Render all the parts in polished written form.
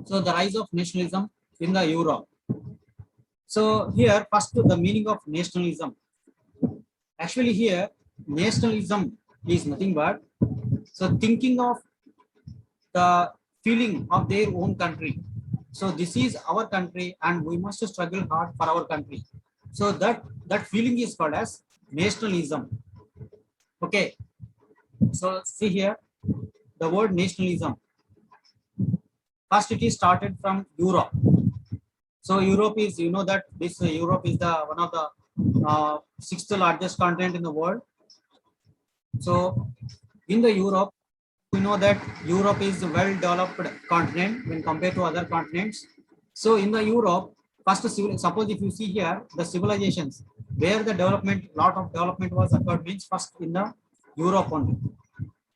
So the rise of nationalism in the Europe. So here, first the meaning of nationalism. Actually, here nationalism is nothing but so thinking of the feeling of their own country. So this is our country, and we must struggle hard for our country. So that feeling is called as nationalism. Okay. So see here, the word nationalism. First, it is started from Europe. So Europe is, you know that this Europe is the one of the sixth largest continent in the world. So in the Europe, we know that Europe is a well developed continent when compared to other continents. So in the Europe, first suppose if you see here the civilizations where the development, lot of development was occurred means first in the Europe only.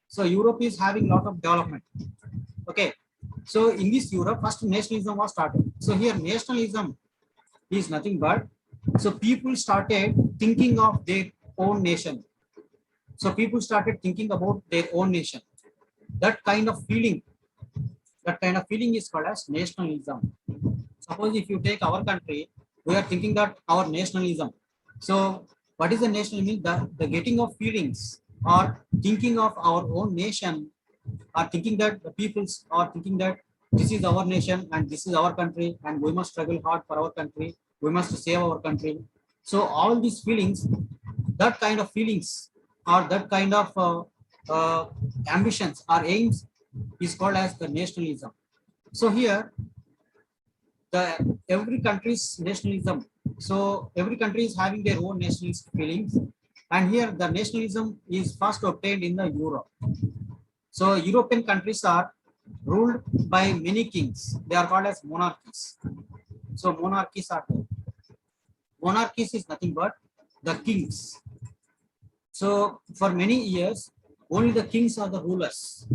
So Europe is having lot of development. Okay. So in this Europe, first nationalism was started. So here nationalism is nothing but so people started thinking of their own nation. So people started thinking about their own nation. That kind of feeling is called as nationalism. Suppose if you take our country, we are thinking that our nationalism. So what is the nationalism? The getting of feelings or thinking of our own nation, or thinking that the peoples are thinking that this is our nation and this is our country and we must struggle hard for our country. We must save our country. So all these feelings, that kind of feelings or that kind of ambitions or aims is called as the nationalism. So here the every country's nationalism. So every country is having their own nationalist feelings, and here the nationalism is first obtained in the Europe. So European countries are ruled by many kings. They are called as monarchies. So monarchies are there. Monarchies is nothing but the kings. So for many years only the kings are the rulers.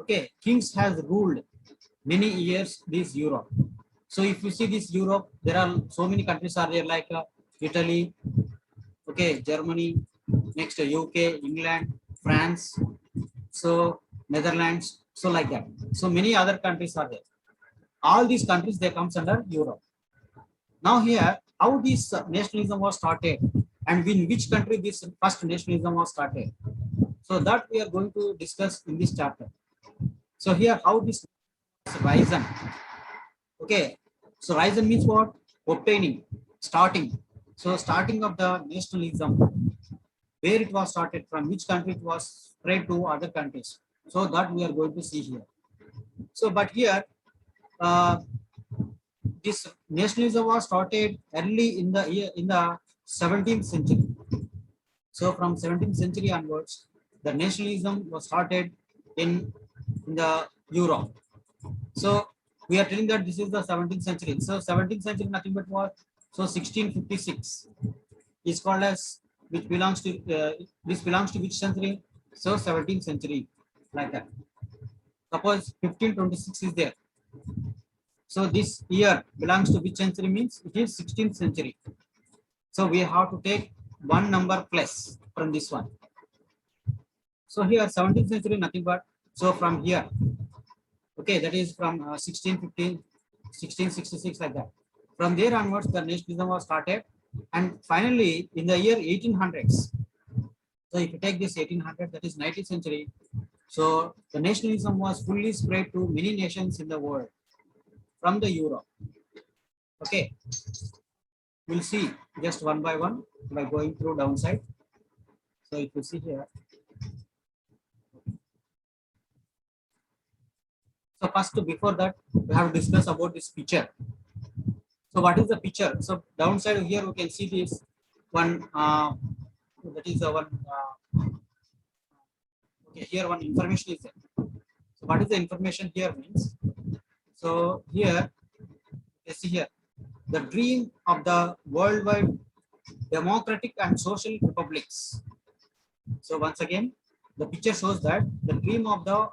Okay, kings has ruled many years this Europe. So if you see this Europe, there are so many countries are there like Italy, okay, Germany, next UK, England, France, so Netherlands, so like that. So many other countries are there. All these countries they comes under Europe. Now here, how this nationalism was started and in which country this first nationalism was started. So that we are going to discuss in this chapter. So here, how this risen. Okay, so risen means what? Obtaining, starting. So starting of the nationalism, where it was started, from which country it was spread to other countries. So that we are going to see here. So but here, this nationalism was started early in the year in the 17th century. So from 17th century onwards, the nationalism was started in the Europe. So we are telling that this is the 17th century. So 17th century nothing but what? So 1656 is called as which belongs to this belongs to which century? So 17th century, like that. Suppose 1526 is there. So this year belongs to which century means it is 16th century. So we have to take one number plus from this one. So here 17th century nothing but so from here. Okay, that is from 1615, 1666 like that. From there onwards, the nationalism was started, and finally in the year 1800s. So if you take this 1800, that is 19th century. So the nationalism was fully spread to many nations in the world from the Europe. Okay, we'll see just one by one by going through downside. So if you see here. So first, before that, we have to discuss about this picture. So what is the picture? So downside here we can see this one. That is the one. Okay, here one information is there. So what is the information here means? So here, you see here, the dream of the worldwide democratic and social republics. So once again, the picture shows that the dream of the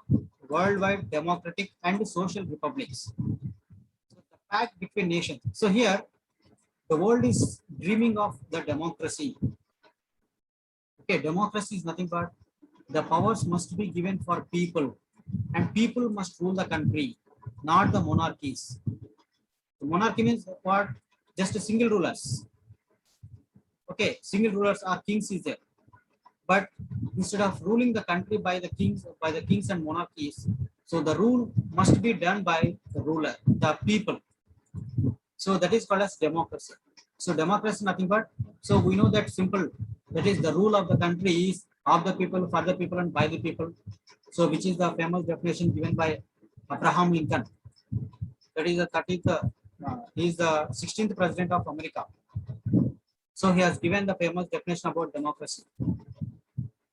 worldwide democratic and social republics. So the pact between nations. So here, the world is dreaming of the democracy. Okay, democracy is nothing but the powers must be given for people, and people must rule the country. not the monarchies. The monarchy means what? Just a single rulers. Okay, single rulers are kings is there. But instead of ruling the country by the kings and monarchies, so the rule must be done by the ruler, the people. So that is called as democracy. So democracy nothing but, so we know that simple, that is the rule of the country is of the people, for the people and by the people. So which is the famous definition given by Abraham Lincoln. That is the 30th, he is the 16th president of America. So he has given the famous definition about democracy.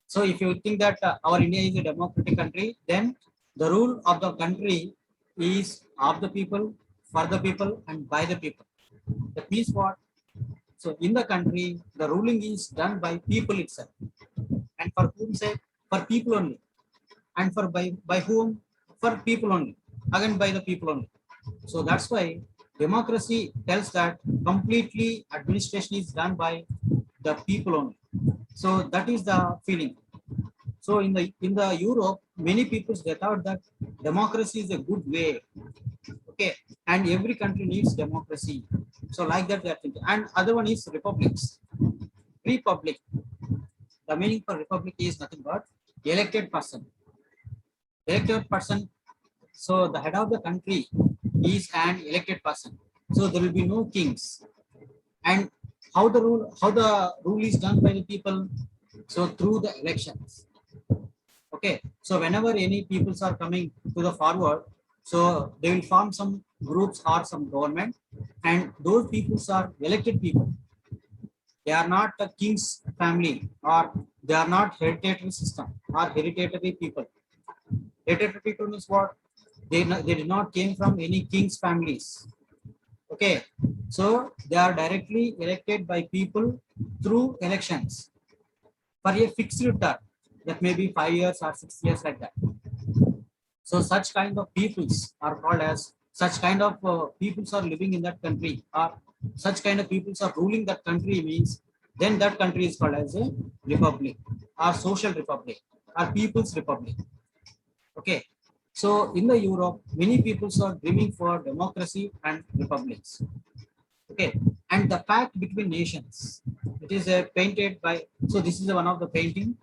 So if you think that our India is a democratic country, then the rule of the country is of the people, for the people, and by the people. That means what? So in the country, the ruling is done by people itself. And for whom say? For people only. And for by whom? For people only. Again by the people only. So that's why democracy tells that completely administration is done by the people only. So that is the feeling. So in the Europe, many people they thought that democracy is a good way. Okay, and every country needs democracy. So like that they are thinking. And other one is republics. Republic. The meaning for republic is nothing but elected person. Elected person. So the head of the country is an elected person. So there will be no kings. And how the rule is done by the people? So through the elections. Okay, so whenever any peoples are coming to the forward, so they will form some groups or some government, and those peoples are elected people. They are not a king's family, or they are not hereditary system or hereditary people. Hereditary people means what? They did not came from any king's families. Okay, so they are directly elected by people through elections for a fixed term, that may be 5 years or 6 years like that. So such kind of peoples are called as, such kind of peoples are living in that country, or such kind of peoples are ruling that country means, then that country is called as a republic or social republic or people's republic. Okay. So in the Europe, many peoples are dreaming for democracy and republics. Okay. And the pact between nations, it is painted by, so this is one of the painting.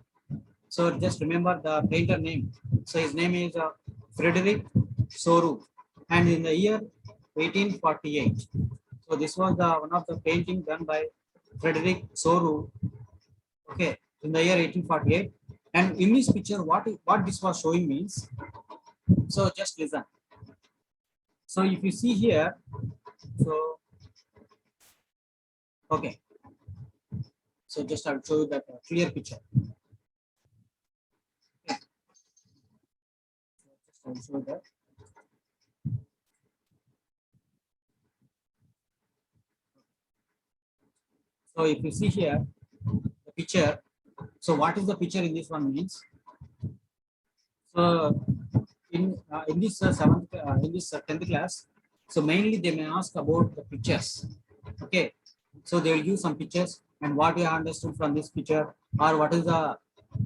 So just remember the painter name. So his name is Frederick Soru, and in the year 1848. So this was the one of the painting done by Frederick Soru. Okay, in the year 1848. And in this picture, what this was showing means. So just listen. So if you see here, so okay. So just I'll show you that clear picture. Okay. Just I'll show you that. So if you see here the picture, so what is the picture in this one means? So in this seventh in this 10th class, so mainly they may ask about the pictures. Okay, so they will give some pictures and what we understood from this picture, or what is the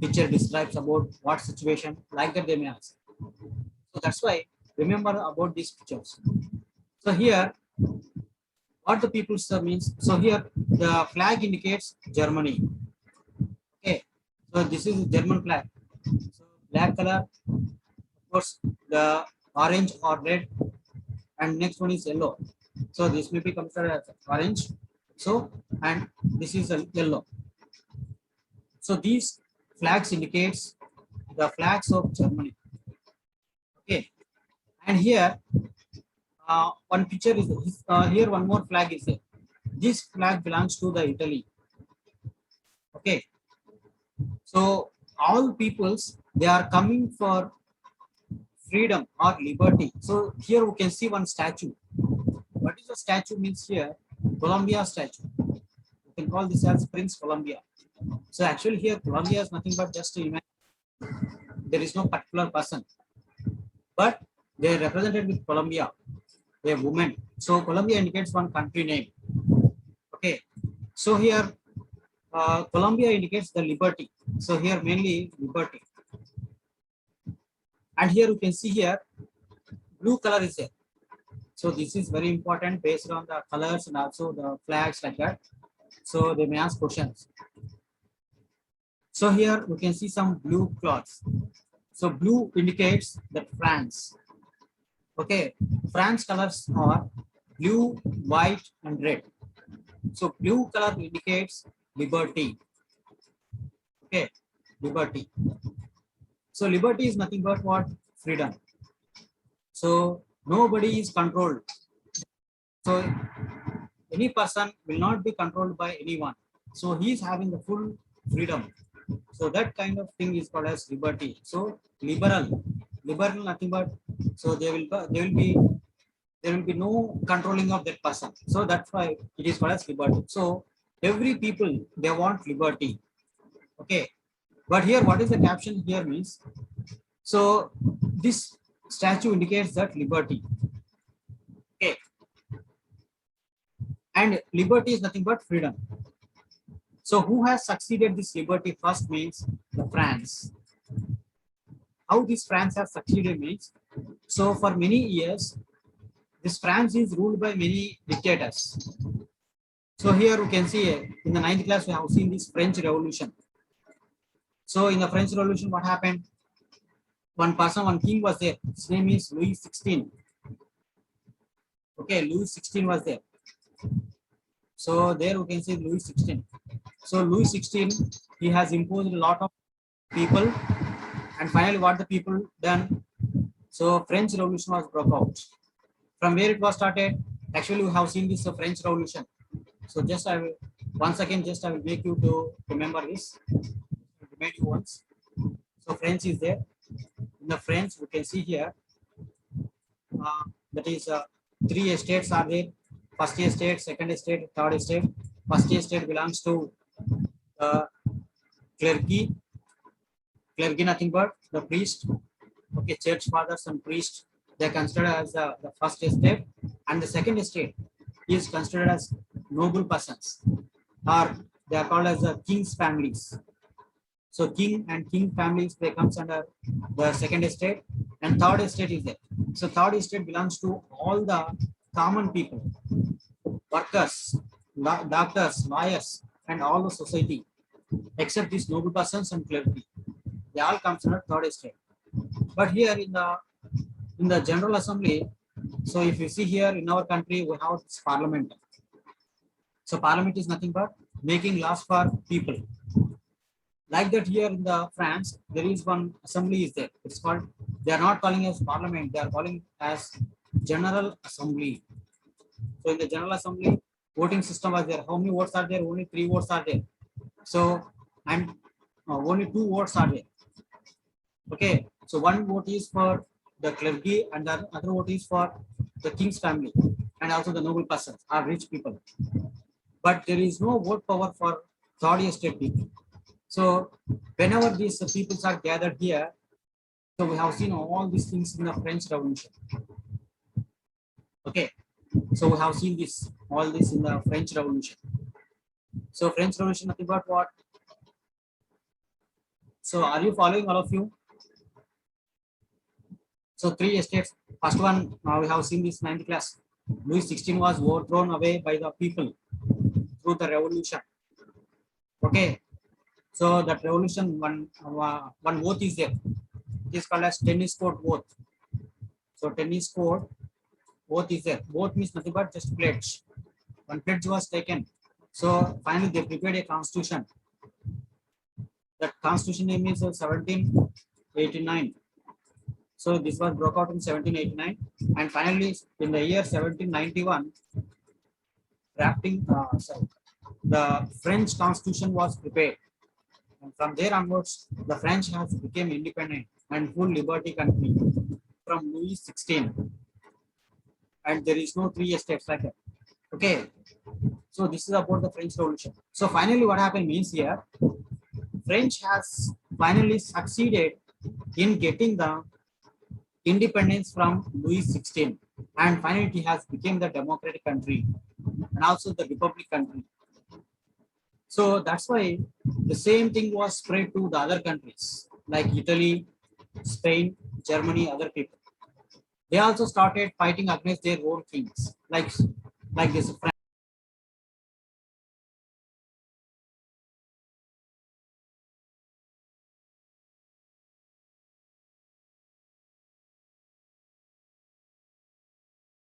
picture describes about what situation, like that they may ask. So that's why remember about these pictures. So here what the people means, so here the flag indicates Germany. Okay, so this is German flag. So black color, of course the orange or red, and next one is yellow. So this may be considered as orange. So and this is a yellow. So these flags indicates the flags of Germany. Okay, and here one picture is here. One more flag is there. This flag belongs to the Italy. Okay, so all peoples they are coming for freedom or liberty. So here we can see one statue. What is the statue means here? Columbia statue. You can call this as Prince Columbia. So actually here Columbia is nothing but just to imagine. There is no particular person, but they are represented with Columbia, a woman. So Columbia indicates one country name. Okay, so here Columbia indicates the liberty. So here mainly liberty. And here you can see here blue color is there. So this is very important based on the colors and also the flags like that. So they may ask questions. So here we can see some blue cloths. So blue indicates that France. Okay, France colors are blue, white, and red. So blue color indicates liberty. Okay, liberty. So liberty is nothing but what? Freedom. So nobody is controlled. So any person will not be controlled by anyone. So he is having the full freedom. So that kind of thing is called as liberty. So liberal nothing but, so there will be no controlling of that person. So that's why it is called as liberty. So every people, they want liberty. Okay, but here what is the caption here means? So this statue indicates that liberty. Okay, and liberty is nothing but freedom. So who has succeeded this liberty first means the France. How this France has succeeded means, so for many years, this France is ruled by many dictators. So here we can see in the 9th class, we have seen this French Revolution. So in the French Revolution, what happened? One person, one king was there. His name is Louis XVI. Okay, Louis XVI was there. So there we can see Louis XVI. So Louis XVI, he has imposed a lot of people, and finally what the people done? So French Revolution was broke out. From where it was started? Actually, we have seen this French Revolution. So just I will once again I will make you to remember this. Remind you once. So French is there. In the French, we can see here that is 3 estates are there. First estate, second estate, third estate. First estate belongs to clergy. Clergy nothing but the priest. Okay, church fathers and priests, they are considered as the first estate, and the second estate is considered as noble persons, or they are called as the king's families. So king and king families, they comes under the second estate, and third estate is there. So third estate belongs to all the common people, workers, doctors, lawyers, and all the society, except these noble persons and clergy. They all comes under third estate. But here in the General Assembly, so if you see here in our country, we have this parliament. So parliament is nothing but making laws for people. Like that here in the France, there is one assembly is there. It's called, they are not calling as parliament, they are calling as General Assembly. So in the General Assembly, voting system was there. How many votes are there? Only 3 votes are there. So, and only 2 votes are there. Okay, so 1 vote is for the clergy and the other vote is for the king's family and also the noble persons or rich people. But there is no vote power for third estate people. So whenever these peoples are gathered here, so we have seen all these things in the French Revolution. Okay, so we have seen this, all this in the French Revolution. So French Revolution, nothing but what? So are you following, all of you? So 3 estates. First one, we have seen this 9th class. Louis XVI was overthrown away by the people through the revolution. Okay, so that revolution, one oath is there. It is called as tennis court oath. So tennis court oath is there. Oath means nothing but just pledge. One pledge was taken. So finally they prepared a constitution. That constitution name is 1789. So this was broke out in 1789, and finally in the year 1791, the French Constitution was prepared, and from there onwards, the French has become independent and full liberty country from Louis XVI, and there is no 3 estates like that. Okay, so this is about the French Revolution. So finally, what happened means here, French has finally succeeded in getting the independence from Louis XVI, and finally it has become the democratic country and also the republic country. So that's why the same thing was spread to the other countries like Italy, Spain, Germany, other people. They also started fighting against their own kings, like this